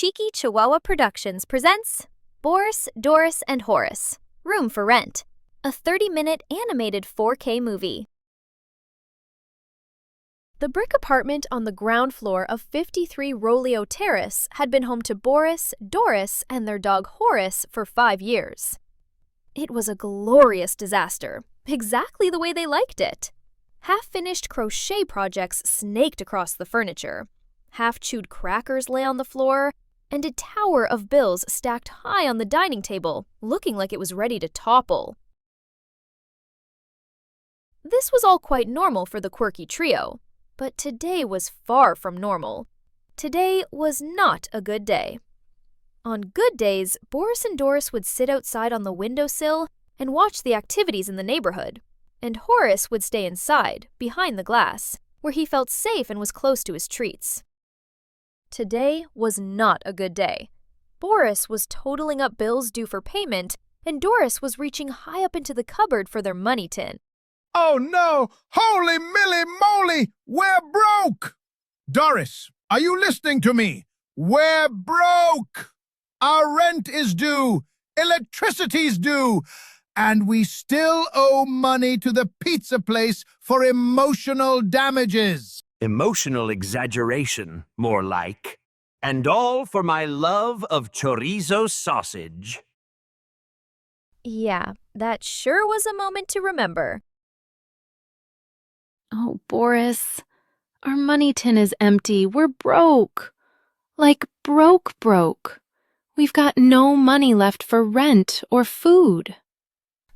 Cheeky-Chihuahua Productions presents Boris, Doris, and Horis, Room for Rent, a 30-minute animated 4K movie. The brick apartment on the ground floor of 53 Rolio Terrace had been home to Boris, Doris, and their dog Horis for 5 years. It was a glorious disaster, exactly the way they liked it. Half-finished crochet projects snaked across the furniture. Half-chewed crackers lay on the floor, and a tower of bills stacked high on the dining table, looking like it was ready to topple. This was all quite normal for the quirky trio, but today was far from normal. Today was not a good day. On good days, Boris and Doris would sit outside on the windowsill and watch the activities in the neighborhood, and Horis would stay inside, behind the glass, where he felt safe and was close to his treats. Today was not a good day. Boris was totaling up bills due for payment, and Doris was reaching high up into the cupboard for their money tin. Oh no! Holy milly moly! We're broke! Doris, are you listening to me? We're broke! Our rent is due, electricity's due, and we still owe money to the pizza place for emotional damages. Emotional exaggeration, more like. And all for my love of chorizo sausage. Yeah, that sure was a moment to remember. Oh, Boris, our money tin is empty. We're broke. Like broke. We've got no money left for rent or food.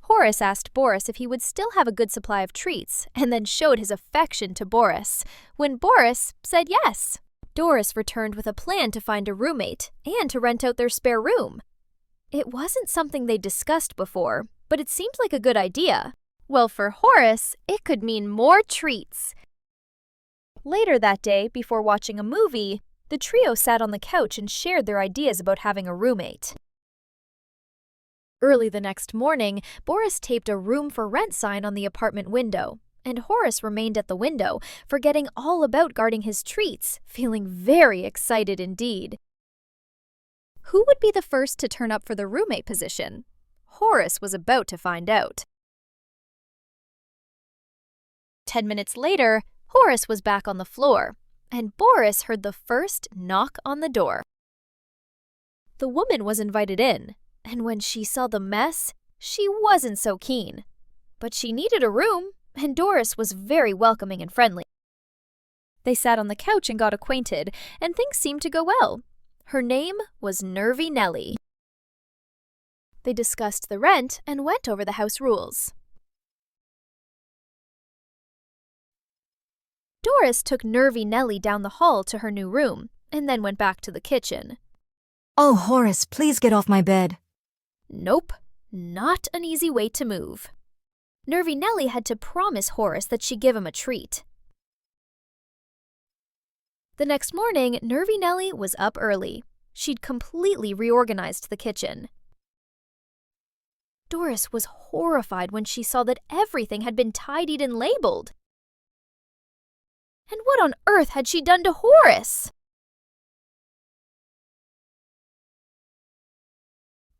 Horis asked Boris if he would still have a good supply of treats, and then showed his affection to Boris, when Boris said yes. Doris returned with a plan to find a roommate and to rent out their spare room. It wasn't something they'd discussed before, but it seemed like a good idea. Well, for Horis, it could mean more treats. Later that day, before watching a movie, the trio sat on the couch and shared their ideas about having a roommate. Early the next morning, Boris taped a room for rent sign on the apartment window, and Horis remained at the window, forgetting all about guarding his treats, feeling very excited indeed. Who would be the first to turn up for the roommate position? Horis was about to find out. 10 minutes later, Horis was back on the floor, and Boris heard the first knock on the door. The woman was invited in, and when she saw the mess, she wasn't so keen. But she needed a room, and Doris was very welcoming and friendly. They sat on the couch and got acquainted, and things seemed to go well. Her name was Nervy Nellie. They discussed the rent and went over the house rules. Doris took Nervy Nellie down the hall to her new room, and then went back to the kitchen. Oh, Horis, please get off my bed. Nope, not an easy way to move. Nervy Nellie had to promise Horis that she'd give him a treat. The next morning, Nervy Nellie was up early. She'd completely reorganized the kitchen. Doris was horrified when she saw that everything had been tidied and labeled. And what on earth had she done to Horis?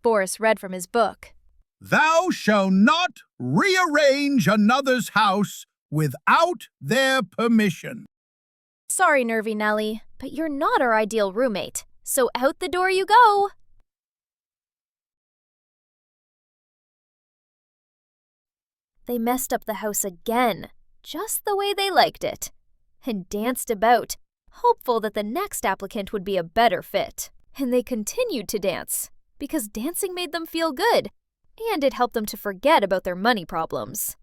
Boris read from his book. Thou shalt not rearrange another's house without their permission. Sorry, Nervy Nellie, but you're not our ideal roommate, so out the door you go. They messed up the house again, just the way they liked it, and danced about, hopeful that the next applicant would be a better fit. And they continued to dance, because dancing made them feel good, and it helped them to forget about their money problems.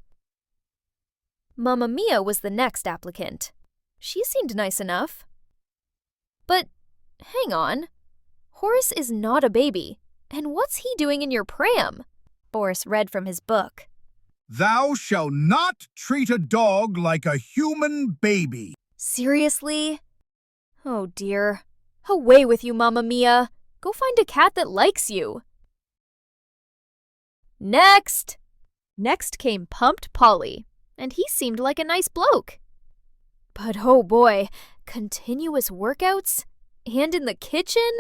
Mamma Mia was the next applicant. She seemed nice enough. But, hang on. Horis is not a baby, and what's he doing in your pram? Boris read from his book. Thou shalt not treat a dog like a human baby. Seriously? Oh dear. Away with you, Mamma Mia. Go find a cat that likes you. Next! Next came Pumped Polly, and he seemed like a nice bloke. But oh boy, continuous workouts? And in the kitchen?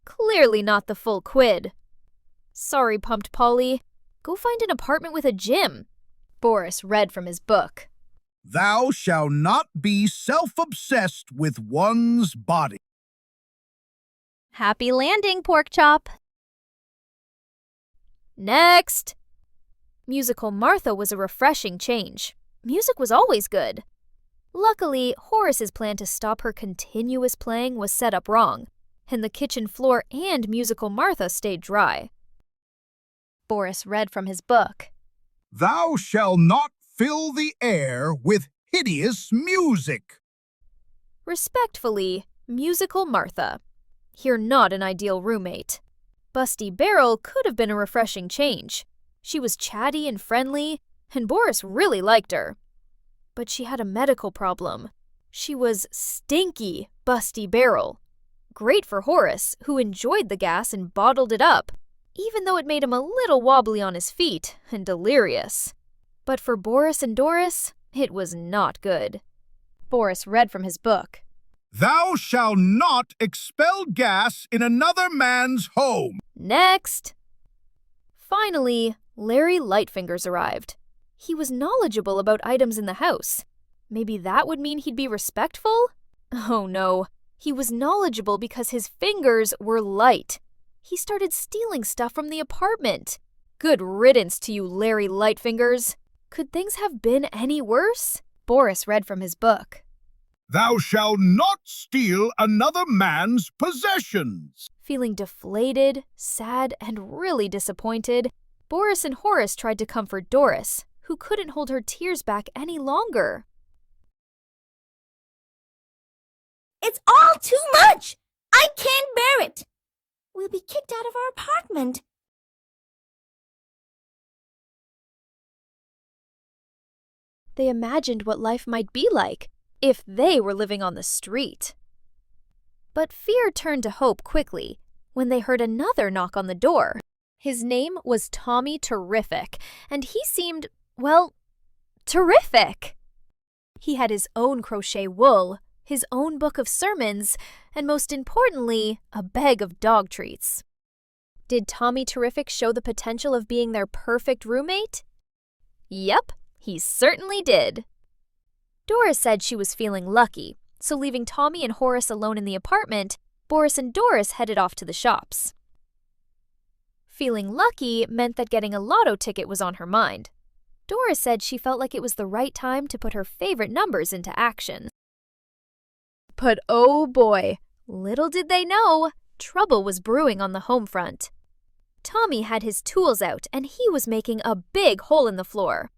Clearly not the full quid. Sorry, Pumped Polly. Go find an apartment with a gym. Boris read from his book. Thou shalt not be self-obsessed with one's body. Happy landing, Porkchop. Next! Musical Martha was a refreshing change. Music was always good. Luckily, Horace's plan to stop her continuous playing was set up wrong, and the kitchen floor and Musical Martha stayed dry. Boris read from his book. Thou shalt not fill the air with hideous music. Respectfully, Musical Martha. You're not an ideal roommate. Busty Barrel could have been a refreshing change. She was chatty and friendly, and Boris really liked her. But she had a medical problem. She was stinky Busty Barrel. Great for Horis, who enjoyed the gas and bottled it up, even though it made him a little wobbly on his feet and delirious. But for Boris and Doris, it was not good. Boris read from his book. Thou shalt not expel gas in another man's home. Next! Finally, Larry Lightfingers arrived. He was knowledgeable about items in the house. Maybe that would mean he'd be respectful? Oh no, he was knowledgeable because his fingers were light. He started stealing stuff from the apartment. Good riddance to you, Larry Lightfingers. Could things have been any worse? Boris read from his book. Thou shalt not steal another man's possessions. Feeling deflated, sad, and really disappointed, Boris and Horis tried to comfort Doris, who couldn't hold her tears back any longer. It's all too much! I can't bear it! We'll be kicked out of our apartment. They imagined what life might be like if they were living on the street. But fear turned to hope quickly when they heard another knock on the door. His name was Tommy Terrific, and he seemed, well, terrific. He had his own crochet wool, his own book of sermons, and most importantly, a bag of dog treats. Did Tommy Terrific show the potential of being their perfect roommate? Yep, he certainly did. Doris said she was feeling lucky, so leaving Tommy and Horis alone in the apartment, Boris and Doris headed off to the shops. Feeling lucky meant that getting a lotto ticket was on her mind. Doris said she felt like it was the right time to put her favorite numbers into action. But oh boy, little did they know, trouble was brewing on the home front. Tommy had his tools out and he was making a big hole in the floor.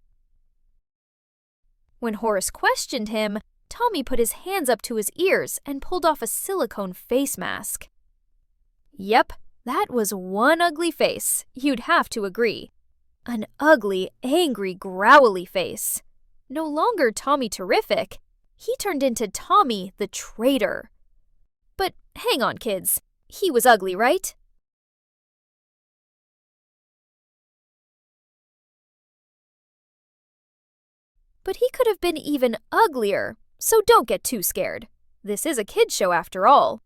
When Horis questioned him, Tommy put his hands up to his ears and pulled off a silicone face mask. Yep, that was one ugly face, you'd have to agree. An ugly, angry, growly face. No longer Tommy Terrific, he turned into Tommy the Traitor. But hang on, kids, he was ugly, right? But he could have been even uglier, so don't get too scared. This is a kid's show after all.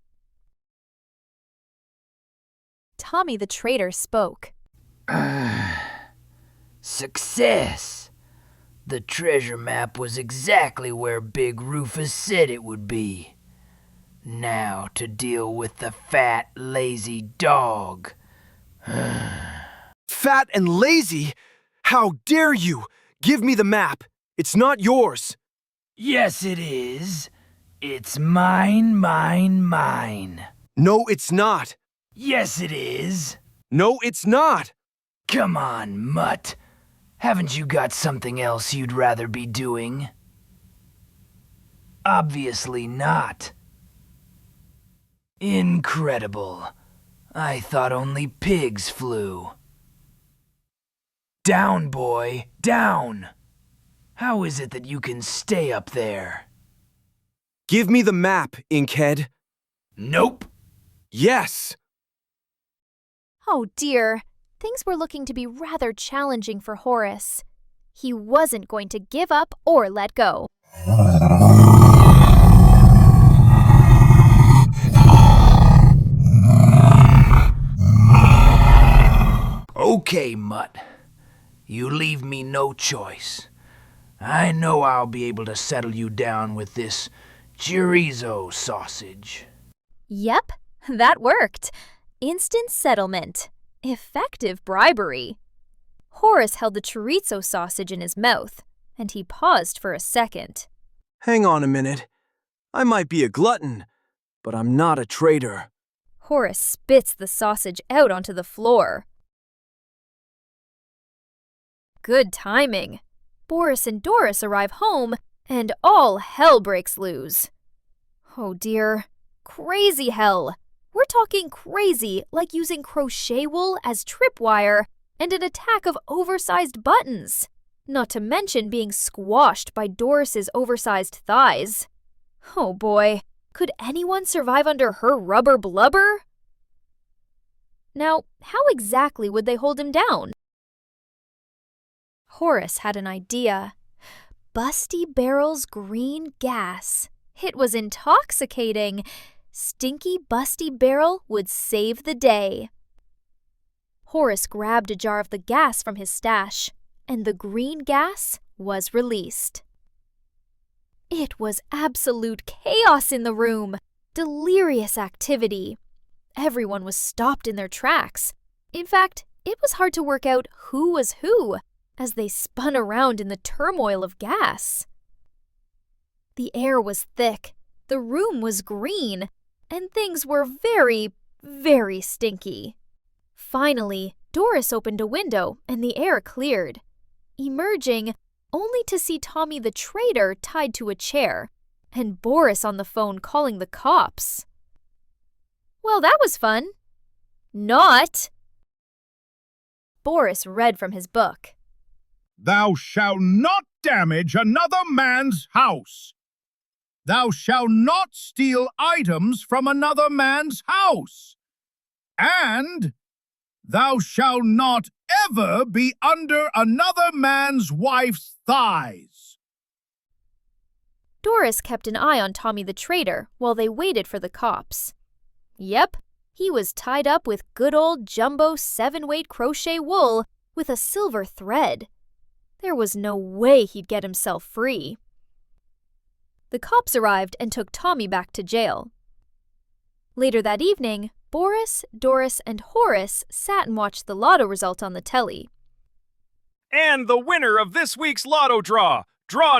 Tommy the Traitor spoke. Success! The treasure map was exactly where Big Rufus said it would be. Now to deal with the fat, lazy dog. Fat and lazy? How dare you! Give me the map! It's not yours! Yes, it is. It's mine, mine, mine. No, it's not! Yes, it is. No, it's not! Come on, mutt. Haven't you got something else you'd rather be doing? Obviously not. Incredible. I thought only pigs flew. Down, boy, down! How is it that you can stay up there? Give me the map, Inkhead. Nope. Yes! Oh dear, things were looking to be rather challenging for Horis. He wasn't going to give up or let go. Okay, Mutt. You leave me no choice. I know I'll be able to settle you down with this chorizo sausage. Yep, that worked. Instant settlement. Effective bribery. Horace held the chorizo sausage in his mouth, and he paused for a second. Hang on a minute. I might be a glutton, but I'm not a traitor. Horace spits the sausage out onto the floor. Good timing. Boris and Doris arrive home, and all hell breaks loose. Oh dear. Crazy hell. We're talking crazy, like using crochet wool as tripwire and an attack of oversized buttons. Not to mention being squashed by Doris's oversized thighs. Oh boy, could anyone survive under her rubber blubber? Now, how exactly would they hold him down? Horace had an idea. Busty Barrel's green gas. It was intoxicating. Stinky Busty Barrel would save the day. Horace grabbed a jar of the gas from his stash, and the green gas was released. It was absolute chaos in the room. Delirious activity. Everyone was stopped in their tracks. In fact, it was hard to work out who was who as they spun around in the turmoil of gas. The air was thick, the room was green, and things were very, very stinky. Finally, Doris opened a window and the air cleared, emerging only to see Tommy the traitor tied to a chair and Boris on the phone calling the cops. Well, that was fun. Not. Boris read from his book. Thou shalt not damage another man's house. Thou shalt not steal items from another man's house. And thou shalt not ever be under another man's wife's thighs. Doris kept an eye on Tommy the traitor while they waited for the cops. Yep, he was tied up with good old jumbo 7-weight crochet wool with a silver thread. There was no way he'd get himself free. The cops arrived and took Tommy back to jail. Later that evening, Boris, Doris, and Horace sat and watched the lotto result on the telly. And the winner of this week's lotto draw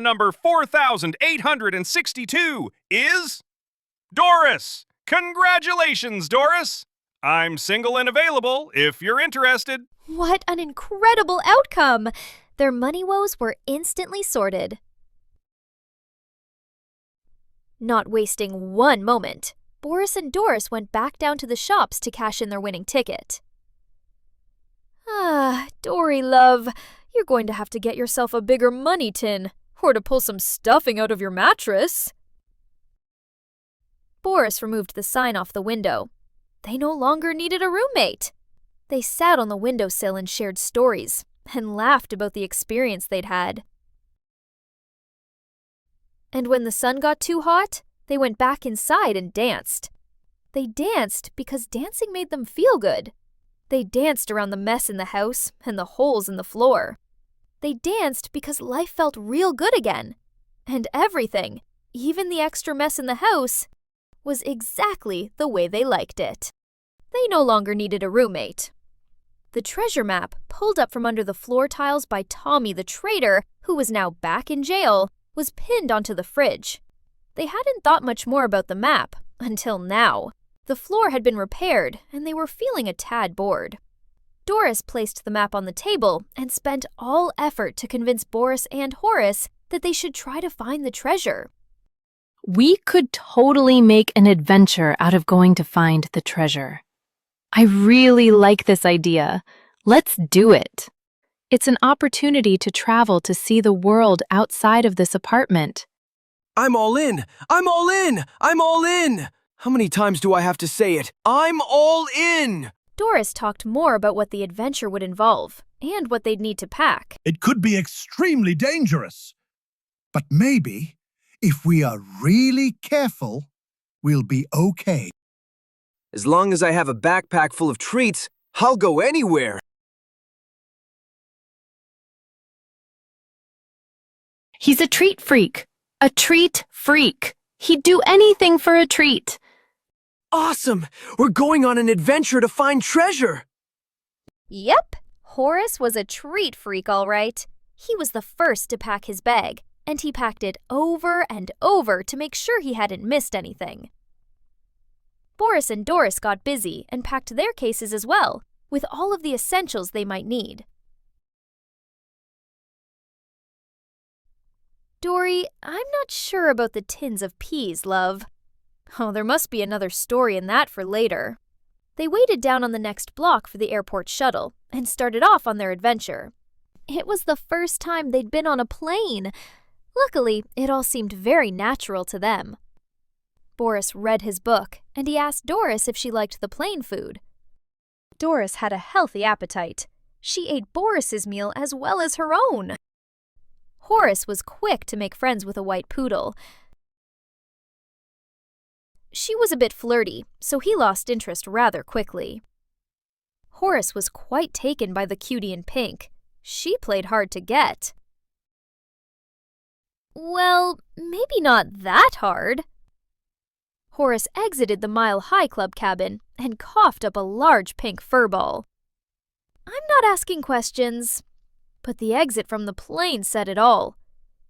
number 4,862, is Doris. Congratulations, Doris! I'm single and available if you're interested. What an incredible outcome! Their money woes were instantly sorted. Not wasting one moment, Boris and Doris went back down to the shops to cash in their winning ticket. Ah, Dory love, you're going to have to get yourself a bigger money tin, or to pull some stuffing out of your mattress. Boris removed the sign off the window. They no longer needed a roommate. They sat on the windowsill and shared stories, and laughed about the experience they'd had. And when the sun got too hot, they went back inside and danced. They danced because dancing made them feel good. They danced around the mess in the house and the holes in the floor. They danced because life felt real good again. And everything, even the extra mess in the house, was exactly the way they liked it. They no longer needed a roommate. The treasure map, pulled up from under the floor tiles by Tommy the traitor, who was now back in jail, was pinned onto the fridge. They hadn't thought much more about the map until now. The floor had been repaired, and they were feeling a tad bored. Doris placed the map on the table and spent all effort to convince Boris and Horace that they should try to find the treasure. We could totally make an adventure out of going to find the treasure. I really like this idea. Let's do it. It's an opportunity to travel to see the world outside of this apartment. I'm all in! I'm all in! I'm all in! How many times do I have to say it? I'm all in! Doris talked more about what the adventure would involve and what they'd need to pack. It could be extremely dangerous. But maybe, if we are really careful, we'll be okay. As long as I have a backpack full of treats, I'll go anywhere. He's a treat freak. A treat freak. He'd do anything for a treat. Awesome! We're going on an adventure to find treasure! Yep, Horis was a treat freak, all right. He was the first to pack his bag, and he packed it over and over to make sure he hadn't missed anything. Boris and Doris got busy and packed their cases as well, with all of the essentials they might need. Dory, I'm not sure about the tins of peas, love. Oh, there must be another story in that for later. They waited down on the next block for the airport shuttle and started off on their adventure. It was the first time they'd been on a plane. Luckily, it all seemed very natural to them. Boris read his book, and he asked Doris if she liked the plane food. Doris had a healthy appetite. She ate Boris's meal as well as her own. Horis was quick to make friends with a white poodle. She was a bit flirty, so he lost interest rather quickly. Horis was quite taken by the cutie in pink. She played hard to get. Well, maybe not that hard. Horis exited the Mile High Club cabin and coughed up a large pink fur ball. I'm not asking questions. But the exit from the plane said it all.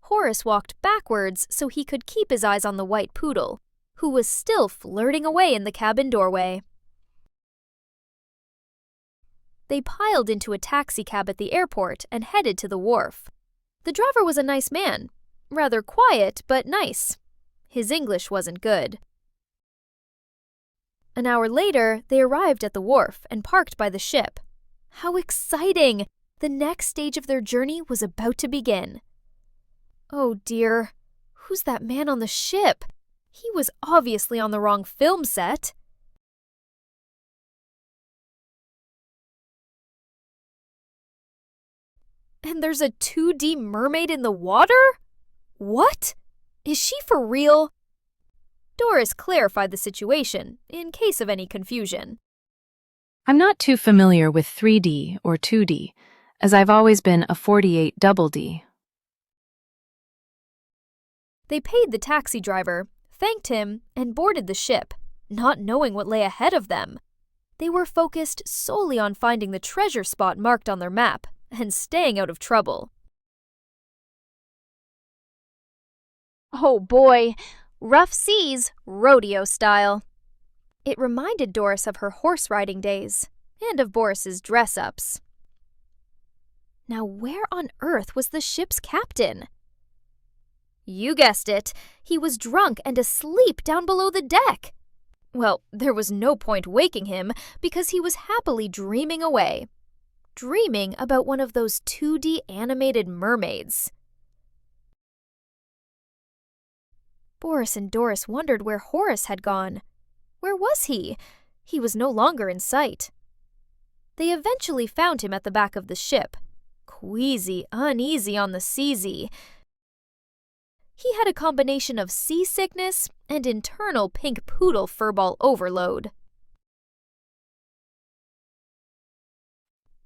Horis walked backwards so he could keep his eyes on the white poodle, who was still flirting away in the cabin doorway. They piled into a taxicab at the airport and headed to the wharf. The driver was a nice man, rather quiet but nice. His English wasn't good. An hour later, they arrived at the wharf and parked by the ship. How exciting! The next stage of their journey was about to begin. Oh dear, who's that man on the ship? He was obviously on the wrong film set. And there's a 2D mermaid in the water? What? Is she for real? Doris clarified the situation, in case of any confusion. I'm not too familiar with 3D or 2D, as I've always been a 48 double D. They paid the taxi driver, thanked him, and boarded the ship, not knowing what lay ahead of them. They were focused solely on finding the treasure spot marked on their map and staying out of trouble. Oh boy, rough seas, rodeo style. It reminded Doris of her horse riding days and of Boris's dress-ups. Now where on earth was the ship's captain? You guessed it, he was drunk and asleep down below the deck. Well, there was no point waking him because he was happily dreaming away. Dreaming about one of those 2D animated mermaids. Boris and Doris wondered where Horis had gone. Where was he? He was no longer in sight. They eventually found him at the back of the ship, queasy, uneasy on the seasy. He had a combination of seasickness and internal pink poodle furball overload.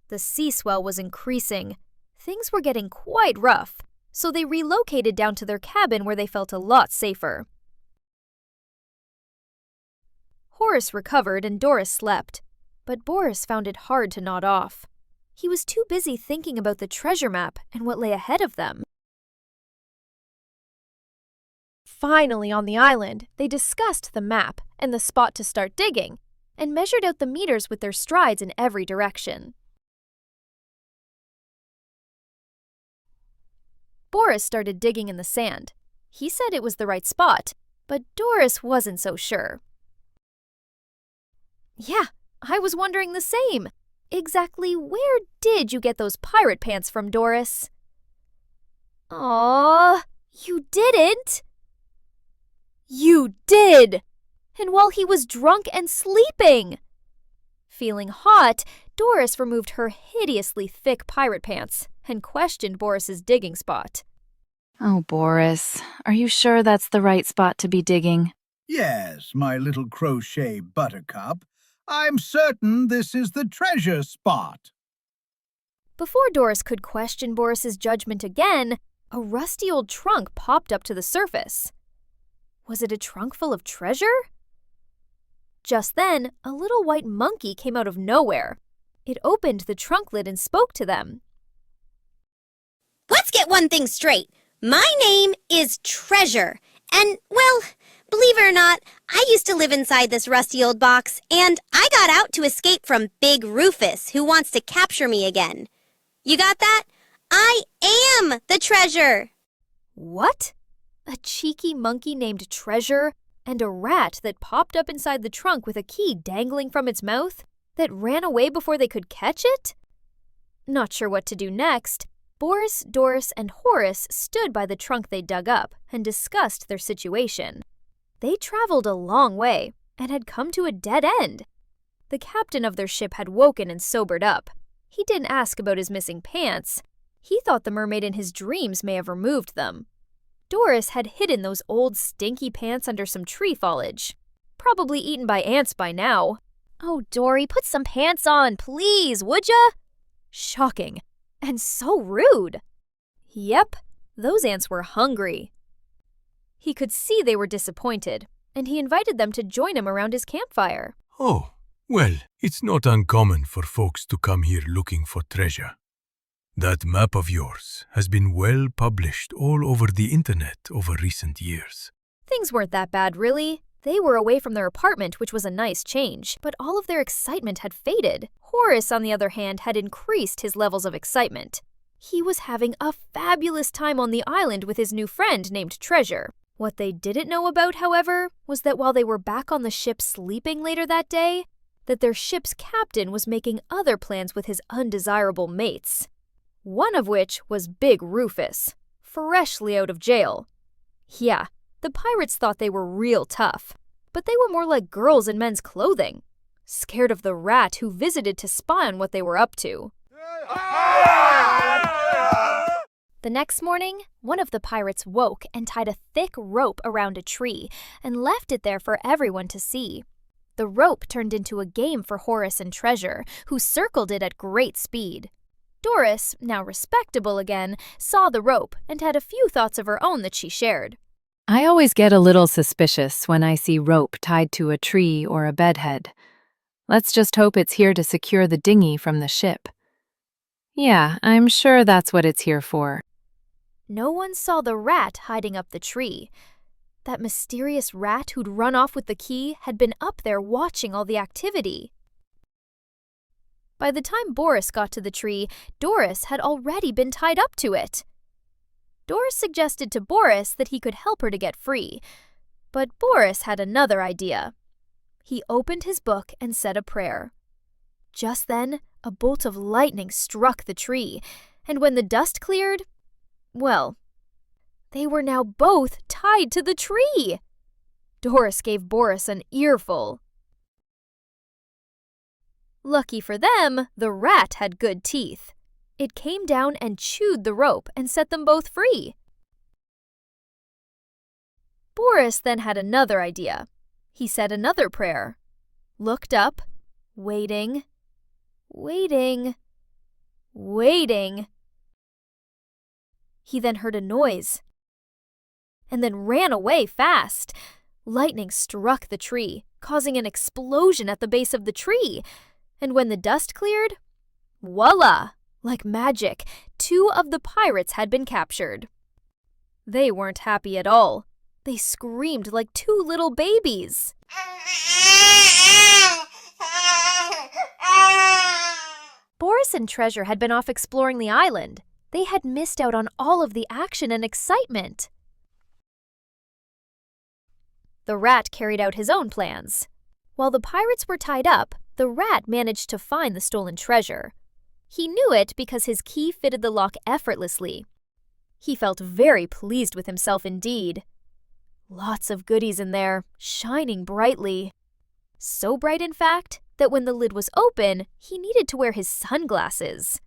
The sea swell was increasing. Things were getting quite rough, so they relocated down to their cabin where they felt a lot safer. Horis recovered and Doris slept, but Boris found it hard to nod off. He was too busy thinking about the treasure map and what lay ahead of them. Finally, on the island, they discussed the map and the spot to start digging, and measured out the meters with their strides in every direction. Boris started digging in the sand. He said it was the right spot, but Doris wasn't so sure. Yeah, I was wondering the same. Exactly where did you get those pirate pants from, Doris? Aww, you didn't? You did! And while he was drunk and sleeping! Feeling hot, Doris removed her hideously thick pirate pants and questioned Boris's digging spot. Oh, Boris, are you sure that's the right spot to be digging? Yes, my little crochet buttercup. I'm certain this is the treasure spot. Before Doris could question Boris's judgment again, a rusty old trunk popped up to the surface. Was it a trunk full of treasure? Just then, a little white monkey came out of nowhere. It opened the trunk lid and spoke to them. Let's get one thing straight. My name is Treasure. And, well, believe it or not, I used to live inside this rusty old box, and I got out to escape from Big Rufus, who wants to capture me again. You got that? I am the treasure! What? A cheeky monkey named Treasure and a rat that popped up inside the trunk with a key dangling from its mouth that ran away before they could catch it? Not sure what to do next, Boris, Doris, and Horis stood by the trunk they dug up and discussed their situation. They traveled a long way and had come to a dead end. The captain of their ship had woken and sobered up. He didn't ask about his missing pants. He thought the mermaid in his dreams may have removed them. Doris had hidden those old stinky pants under some tree foliage. Probably eaten by ants by now. Oh, Dory, put some pants on, please, would ya? Shocking. And so rude. Yep, those ants were hungry. He could see they were disappointed, and he invited them to join him around his campfire. Oh, well, it's not uncommon for folks to come here looking for treasure. That map of yours has been well published all over the internet over recent years. Things weren't that bad, really. They were away from their apartment, which was a nice change, but all of their excitement had faded. Horis, on the other hand, had increased his levels of excitement. He was having a fabulous time on the island with his new friend named Treasure. What they didn't know about, however, was that while they were back on the ship sleeping later that day, that their ship's captain was making other plans with his undesirable mates. One of which was Big Rufus, freshly out of jail. Yeah, the pirates thought they were real tough, but they were more like girls in men's clothing, scared of the rat who visited to spy on what they were up to. The next morning, one of the pirates woke and tied a thick rope around a tree and left it there for everyone to see. The rope turned into a game for Horis and Treasure, who circled it at great speed. Doris, now respectable again, saw the rope and had a few thoughts of her own that she shared. I always get a little suspicious when I see rope tied to a tree or a bedhead. Let's just hope it's here to secure the dinghy from the ship. Yeah, I'm sure that's what it's here for. No one saw the rat hiding up the tree. That mysterious rat who'd run off with the key had been up there watching all the activity. By the time Boris got to the tree, Doris had already been tied up to it. Doris suggested to Boris that he could help her to get free, but Boris had another idea. He opened his book and said a prayer. Just then, a bolt of lightning struck the tree, and when the dust cleared, well, they were now both tied to the tree. Doris gave Boris an earful. Lucky for them, the rat had good teeth. It came down and chewed the rope and set them both free. Boris then had another idea. He said another prayer, looked up, waiting. He then heard a noise, and then ran away fast. Lightning struck the tree, causing an explosion at the base of the tree. And when the dust cleared, voila! Like magic, 2 of the pirates had been captured. They weren't happy at all. They screamed like 2 little babies. Boris and Treasure had been off exploring the island. They had missed out on all of the action and excitement. The rat carried out his own plans. While the pirates were tied up, the rat managed to find the stolen treasure. He knew it because his key fitted the lock effortlessly. He felt very pleased with himself indeed. Lots of goodies in there, shining brightly. So bright, in fact, that when the lid was open, he needed to wear his sunglasses.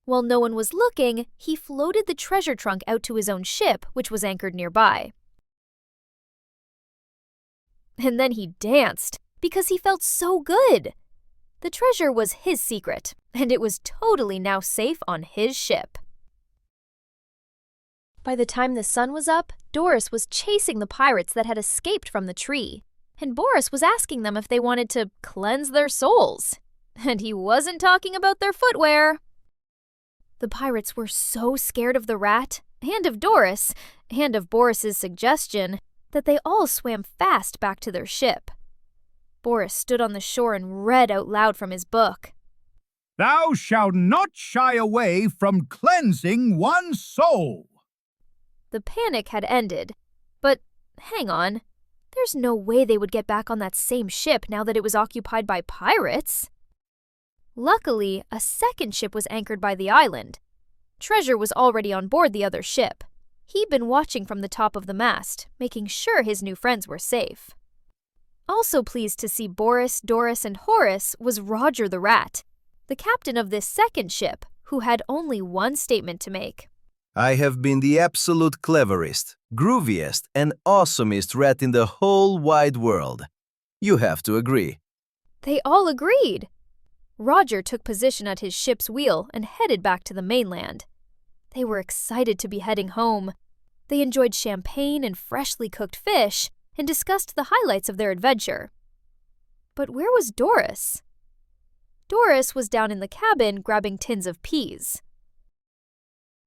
While no one was looking, he floated the treasure trunk out to his own ship, which was anchored nearby. And then he danced, because he felt so good. The treasure was his secret, and it was totally now safe on his ship. By the time the sun was up, Doris was chasing the pirates that had escaped from the tree, and Boris was asking them if they wanted to cleanse their souls. And he wasn't talking about their footwear. The pirates were so scared of the rat, and of Doris, and of Boris's suggestion, that they all swam fast back to their ship. Boris stood on the shore and read out loud from his book. Thou shalt not shy away from cleansing one's soul. The panic had ended, but hang on, there's no way they would get back on that same ship now that it was occupied by pirates. Luckily, a second ship was anchored by the island. Treasure was already on board the other ship. He'd been watching from the top of the mast, making sure his new friends were safe. Also pleased to see Boris, Doris, and Horis was Roger the Rat, the captain of this second ship, who had only one statement to make. I have been the absolute cleverest, grooviest, and awesomest rat in the whole wide world. You have to agree. They all agreed. Roger took position at his ship's wheel and headed back to the mainland. They were excited to be heading home. They enjoyed champagne and freshly cooked fish and discussed the highlights of their adventure. But where was Doris? Doris was down in the cabin grabbing tins of peas.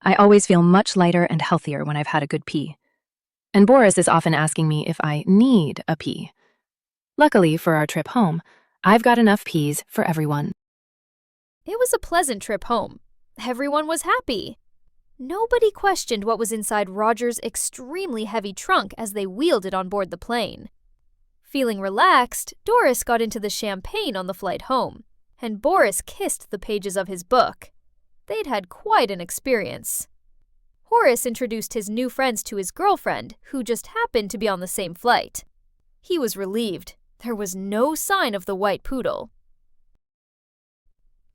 I always feel much lighter and healthier when I've had a good pee. And Boris is often asking me if I need a pee. Luckily for our trip home, I've got enough peas for everyone. It was a pleasant trip home. Everyone was happy. Nobody questioned what was inside Roger's extremely heavy trunk as they wheeled it on board the plane. Feeling relaxed, Doris got into the champagne on the flight home, and Boris kissed the pages of his book. They'd had quite an experience. Horis introduced his new friends to his girlfriend, who just happened to be on the same flight. He was relieved. There was no sign of the white poodle.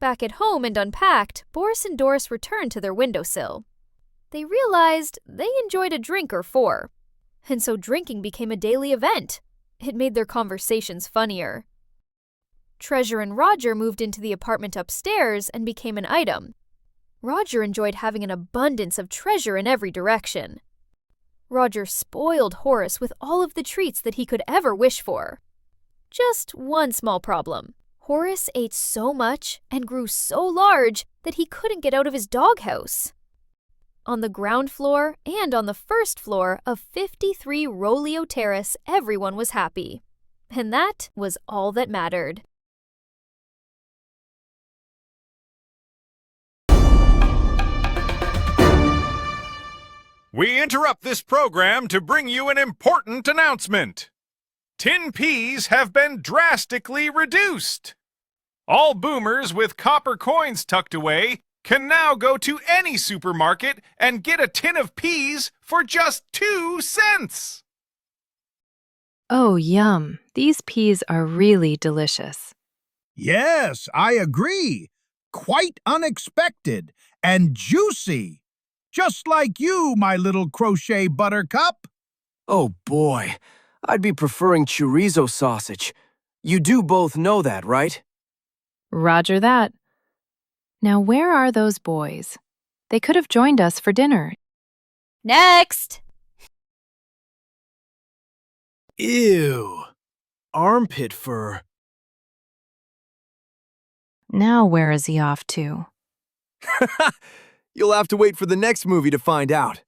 Back at home and unpacked, Boris and Doris returned to their windowsill. They realized they enjoyed a drink or four, and so drinking became a daily event. It made their conversations funnier. Treasure and Roger moved into the apartment upstairs and became an item. Roger enjoyed having an abundance of treasure in every direction. Roger spoiled Horis with all of the treats that he could ever wish for. Just one small problem. Horis ate so much and grew so large that he couldn't get out of his doghouse. On the ground floor and on the first floor of 53 Rolio Terrace, everyone was happy. And that was all that mattered. We interrupt this program to bring you an important announcement. Tin peas have been drastically reduced. All boomers with copper coins tucked away can now go to any supermarket and get a tin of peas for just 2 cents. Oh, yum. These peas are really delicious. Yes, I agree. Quite unexpected and juicy. Just like you, my little crochet buttercup. Oh boy, I'd be preferring chorizo sausage. You do both know that, right? Roger that. Now where are those boys? They could have joined us for dinner. Next! Ew. Armpit fur. Now where is he off to? You'll have to wait for the next movie to find out.